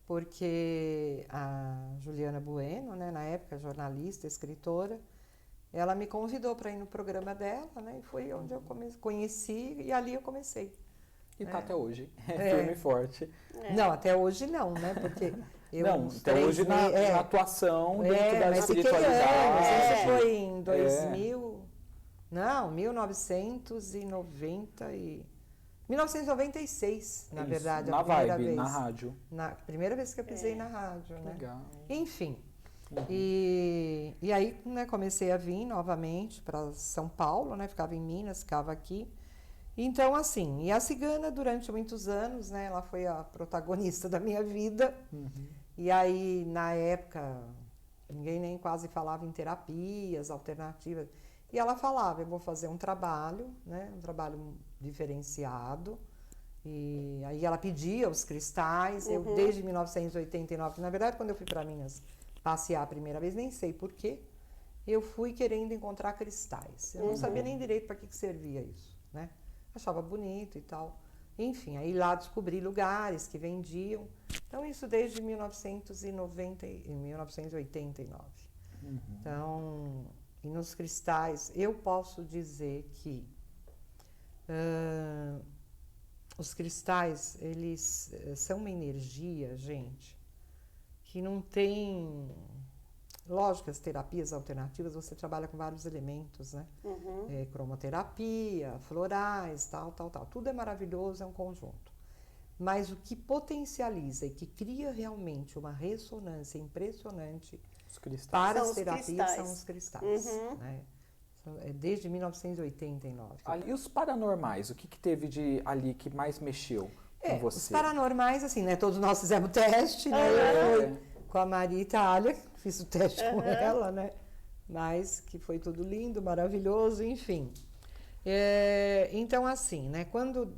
porque a Juliana Bueno, né, na época jornalista, escritora, ela me convidou para ir no programa dela, né, e foi onde eu conheci e ali eu comecei. E tá até hoje. Firme e forte. Não, até hoje não, né, porque eu Não, uns até 3 hoje na atuação dentro da mas fiquei anos, espiritualidade. isso foi em 2000, não, 1996, na Isso, verdade, na a primeira Vibe, vez. na rádio. Na primeira vez que eu pisei na rádio, né? Legal. Enfim. E aí, né, comecei a vir novamente para São Paulo, né? Ficava em Minas, ficava aqui. Então, assim, e a cigana durante muitos anos, né? Ela foi a protagonista da minha vida. E aí, na época, ninguém nem quase falava em terapias alternativas. E ela falava, eu vou fazer um trabalho, né? Um trabalho diferenciado. E aí ela pedia os cristais. Eu, desde 1989, na verdade, quando eu fui para Minas passear a primeira vez, nem sei porquê, eu fui querendo encontrar cristais. Eu não sabia nem direito para que servia isso, né? Achava bonito e tal. Enfim, aí lá descobri lugares que vendiam. Então, isso desde 1989. Então, e nos cristais, eu posso dizer que os cristais, eles são uma energia, gente, que não tem... Lógico, as terapias alternativas, você trabalha com vários elementos, né? Cromoterapia, florais, tal. Tudo é maravilhoso, é um conjunto. Mas o que potencializa e que cria realmente uma ressonância impressionante para as terapias são os cristais. Né? Desde 1989. E os paranormais, o que teve de ali que mais mexeu com você? Os paranormais, assim, né? Todos nós fizemos teste, né? Eu fui com a Maria Itália, fiz o teste com ela, né? Mas que foi tudo lindo, maravilhoso, enfim. Então, assim, né? Quando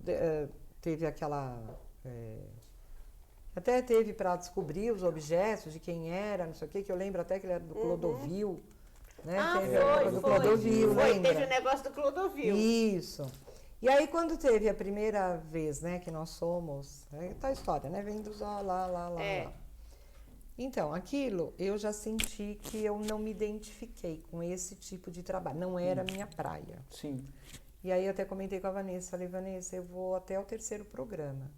teve aquela... até teve para descobrir os objetos de quem era, não sei o quê, que eu lembro até que ele era do Clodovil. Né? Teve o negócio do Clodovil. Isso. E aí, quando teve a primeira vez, né, que nós somos... Tá a história, né? Vem dos lá. Então, aquilo, eu já senti que eu não me identifiquei com esse tipo de trabalho. Não era a minha praia. Sim. E aí, eu até comentei com a Vanessa. Falei, Vanessa, eu vou até o 3º programa.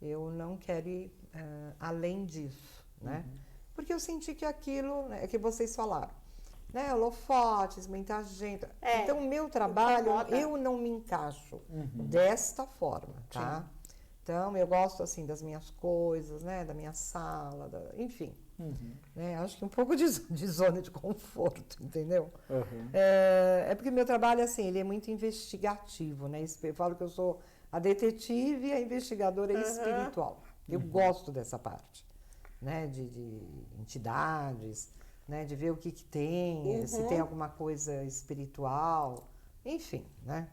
Eu não quero ir além disso, né? Porque eu senti que aquilo, né, que vocês falaram, né? Holofotes, muita gente. Então, o meu trabalho, eu não me encaixo desta forma, tá? Sim. Então, eu gosto, assim, das minhas coisas, né? Da minha sala, enfim. Né? Acho que um pouco de zona de conforto, entendeu? É porque meu trabalho, assim, ele é muito investigativo, né? Eu falo que eu sou a detetive e a investigadora espiritual. Eu gosto dessa parte, né? De entidades, né? De ver o que tem, se tem alguma coisa espiritual, enfim, né?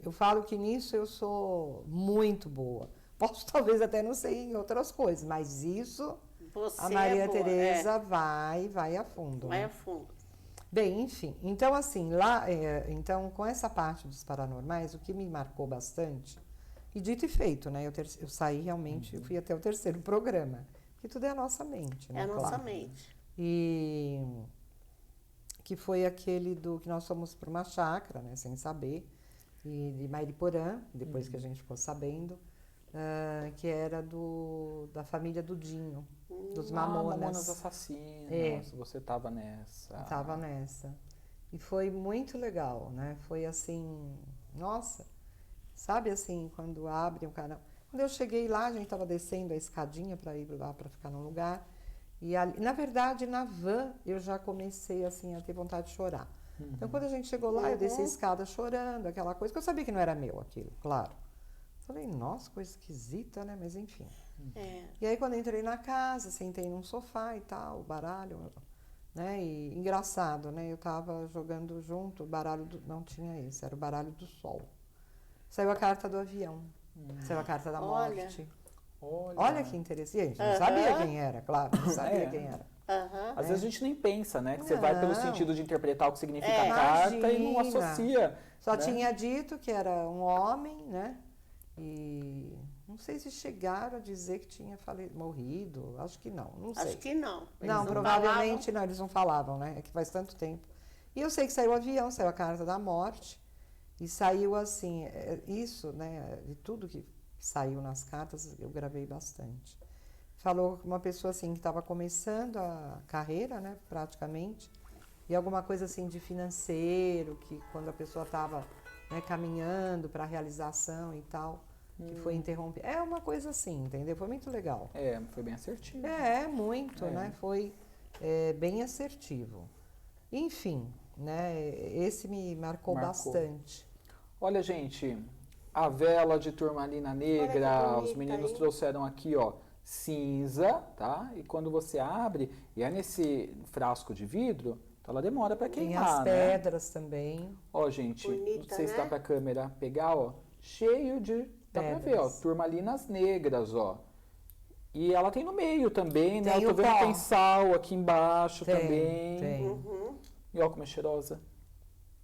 Eu falo que nisso eu sou muito boa. Posso talvez até não ser em outras coisas, mas isso Você a Maria é boa, Tereza vai a fundo. vai né? a fundo. Bem, enfim, então assim, lá, então com essa parte dos paranormais, o que me marcou bastante, e dito e feito, né? Eu saí realmente, eu fui até o 3º programa, que tudo é a nossa mente, né? É a nossa Claro. mente. E que foi aquele do que nós fomos para uma chácara, né? Sem saber, e de Mairiporã, depois que a gente ficou sabendo, que era da família do Dinho, dos Mamonas Mamonas. Assassinas, É. você tava nessa. Estava nessa. E foi muito legal, né? Foi assim, nossa, sabe assim, quando abre o canal. Quando eu cheguei lá, a gente estava descendo a escadinha para ir lá para ficar no lugar. E ali, na verdade, na van, eu já comecei assim a ter vontade de chorar. Então, quando a gente chegou lá, eu desci a escada chorando, aquela coisa, que eu sabia que não era meu aquilo, claro. Falei, nossa, coisa esquisita, né? Mas enfim. É. E aí, quando eu entrei na casa, sentei num sofá e tal, baralho, né? E engraçado, né? Eu tava jogando junto, o baralho não tinha esse, era o baralho do sol. Saiu a carta do avião, saiu a carta da Olha. morte. Olha. Olha que interessante. Não sabia quem era, claro, não sabia É. quem era. Aham. Às vezes a gente nem pensa, né? Que você vai pelo Não. sentido de interpretar o que significa É. a carta e não Imagina. associa. Só né? tinha dito que era um homem, né? E não sei se chegaram a dizer que tinha morrido. Acho que não sei. Acho que não. Eles Não, não provavelmente não, eles não falavam, né? É que faz tanto tempo. E eu sei que saiu o avião, saiu a carta da morte. E saiu assim, isso, né? De tudo que saiu nas cartas, eu gravei bastante. Falou uma pessoa assim que estava começando a carreira, né? Praticamente. E alguma coisa assim de financeiro, que quando a pessoa estava caminhando para a realização e tal, que foi interrompido. É uma coisa assim, entendeu? Foi muito legal. É, foi bem assertivo. Muito, né? Foi bem assertivo. Enfim, né? Esse me marcou bastante. Olha, gente, a vela de turmalina negra, Olha que bonita, os meninos hein? trouxeram aqui, ó, cinza, tá? E quando você abre, e é nesse frasco de vidro, então ela demora para Tem queimar, as né? pedras também. Ó, gente, Bonita, não sei se né? dá pra câmera pegar, ó, cheio de, dá pra ver, ó, Pedras. turmalinas negras, ó. E ela tem no meio também, né? Tem Eu tô o vendo que pó. tem sal aqui embaixo também. Tem. Uhum. E ó como é cheirosa.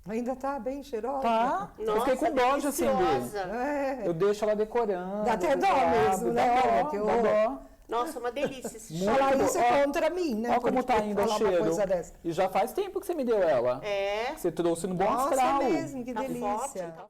Ainda tá bem cheirosa. Tá? eu Nossa, fiquei com dó de acender. deliciosa. É. Eu deixo ela decorando. Dá até às dó vezes eu mesmo, abro, né? dá Olha, dó, que dá horror. dó. Nossa, uma delícia esse Muito cheiro. Falar bom. isso Ó, é contra mim, né? Olha como Porque tá indo o falar uma cheiro. coisa dessa. E já faz tempo que você me deu ela. É. Você trouxe no bom Nossa, astral. mesmo, que Tá delícia. forte, tá